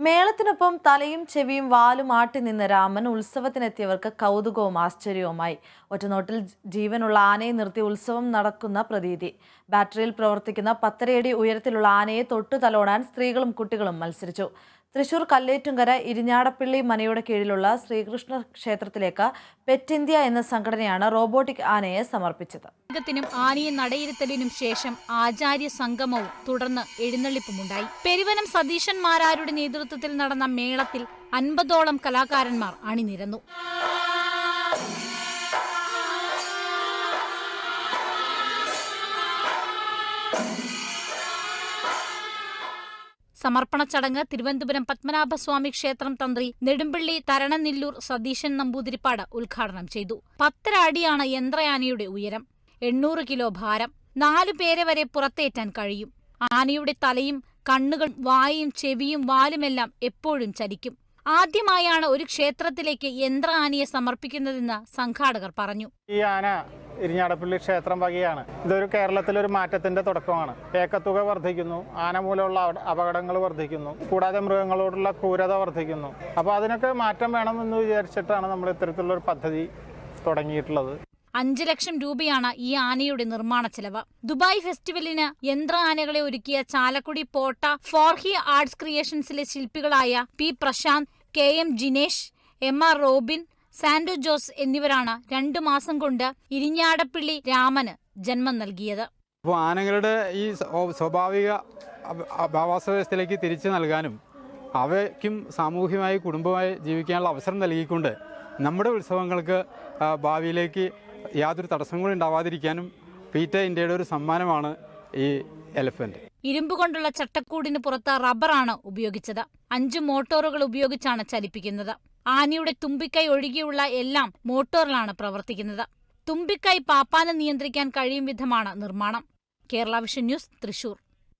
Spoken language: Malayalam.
മേളത്തിനൊപ്പം തലയും ചെവിയും വാലും ആട്ടി നിന്ന രാമൻ ഉത്സവത്തിനെത്തിയവർക്ക് കൗതുകവും ആശ്ചര്യവുമായി. ഒറ്റനോട്ടിൽ ജീവനുള്ള ആനയെ നിർത്തി ഉത്സവം നടക്കുന്ന പ്രതീതി. ബാറ്ററിയിൽ പ്രവർത്തിക്കുന്ന 10.5 അടി ഉയരത്തിലുള്ള ആനയെ തൊട്ടു തലോടാൻ സ്ത്രീകളും കുട്ടികളും മത്സരിച്ചു. തൃശൂർ കല്ലേറ്റുങ്കര ഇരിഞ്ഞാടപ്പിള്ളി മനയുടെ കീഴിലുള്ള ശ്രീകൃഷ്ണ ക്ഷേത്രത്തിലേക്ക് പെറ്റ് ഇന്ത്യ എന്ന സംഘടനയാണ് റോബോട്ടിക് ആനയെ സമർപ്പിച്ചത്. ത്തിനും ആനയെ നടയിരുത്തലിനും ശേഷം ആചാര്യ സംഗമവും തുടർന്ന് എഴുന്നള്ളിപ്പുമുണ്ടായി. പെരുവനം സതീശന്മാരാരുടെ നേതൃത്വത്തിൽ നടന്ന മേളത്തിൽ 50ഓളം കലാകാരന്മാർ അണിനിരന്നു. സമർപ്പണ ചടങ്ങ് തിരുവനന്തപുരം പത്മനാഭസ്വാമി ക്ഷേത്രം തന്ത്രി നെടുമ്പള്ളി തരണനെല്ലൂർ സതീശൻ നമ്പൂതിരിപ്പാട് ഉദ്ഘാടനം ചെയ്തു. 10.5 അടിയാണ് യന്ത്രയാനയുടെ ഉയരം, 800 കിലോ ഭാരം, 4 പേരെ വരെ പുറത്തേറ്റാൻ കഴിയും. ആനയുടെ തലയും കണ്ണുകളും വായും ചെവിയും വാലുമെല്ലാം എപ്പോഴും ചലിക്കും. ആദ്യമായാണ് ഒരു ക്ഷേത്രത്തിലേക്ക് യന്ത്ര ആനയെ സമർപ്പിക്കുന്നതെന്ന് സംഘാടകർ പറഞ്ഞു. ഈ ആന ഇരിഞ്ഞാടപ്പള്ളി ക്ഷേത്രം വകയാണ്. ഇതൊരു കേരളത്തിലൊരു മാറ്റത്തിന്റെ തുടക്കമാണ്. ഏക്കത്തുക വർദ്ധിക്കുന്നു, ആന മൂലമുള്ള അപകടങ്ങൾ വർദ്ധിക്കുന്നു, കൂടാതെ മൃഗങ്ങളോടുള്ള ക്രൂരത വർദ്ധിക്കുന്നു. അപ്പോൾ അതിനൊക്കെ മാറ്റം വേണമെന്ന് വിചാരിച്ചിട്ടാണ് നമ്മൾ ഇത്തരത്തിലുള്ള ഒരു പദ്ധതി തുടങ്ങിയിട്ടുള്ളത്. 5 ലക്ഷം രൂപയാണ് ഈ ആനയുടെ നിർമ്മാണ ചെലവ്. ദുബായ് ഫെസ്റ്റിവലിന് യന്ത്ര ആനകളെ ഒരുക്കിയ ചാലക്കുടി പോട്ട ഫോർഹി ആർട്സ് ക്രിയേഷൻസിലെ ശില്പികളായ P Prashanth, K M Jinesh, M R Robin, Santo Jose എന്നിവരാണ് 2 മാസം കൊണ്ട് ഇരിഞ്ഞാടപ്പിള്ളി രാമന് ജന്മം നൽകിയത്. അപ്പോൾ ആനകളുടെ ഈ സ്വാഭാവിക ആവാസ വ്യവസ്ഥയിലേക്ക് തിരിച്ചു നൽകാനും അവയ്ക്കും സാമൂഹികമായി കുടുംബമായി ജീവിക്കാനുള്ള അവസരം നൽകിക്കൊണ്ട് നമ്മുടെ ഉത്സവങ്ങൾക്ക് ഭാവിയിലേക്ക് യാതൊരു തടസ്സങ്ങളും ഉണ്ടാവാതിരിക്കാനും പീറ്റ ഇന്ത്യയുടെ ഒരു സമ്മാനമാണ് ഈ എലിഫന്റ്. ഇരുമ്പ് കൊണ്ടുള്ള ചട്ടക്കൂടിന് പുറത്ത് റബ്ബറാണ് ഉപയോഗിച്ചത്. 5 മോട്ടോറുകൾ ഉപയോഗിച്ചാണ് ചലിപ്പിക്കുന്നത്. ആനയുടെ തുമ്പിക്കൈ ഒഴികെയുള്ള എല്ലാം മോട്ടോറിലാണ് പ്രവർത്തിക്കുന്നത്. തുമ്പിക്കൈ പാപ്പാനെ നിയന്ത്രിക്കാൻ കഴിയും വിധമാണ് നിർമ്മാണം. Kerala vision news, Thrissur.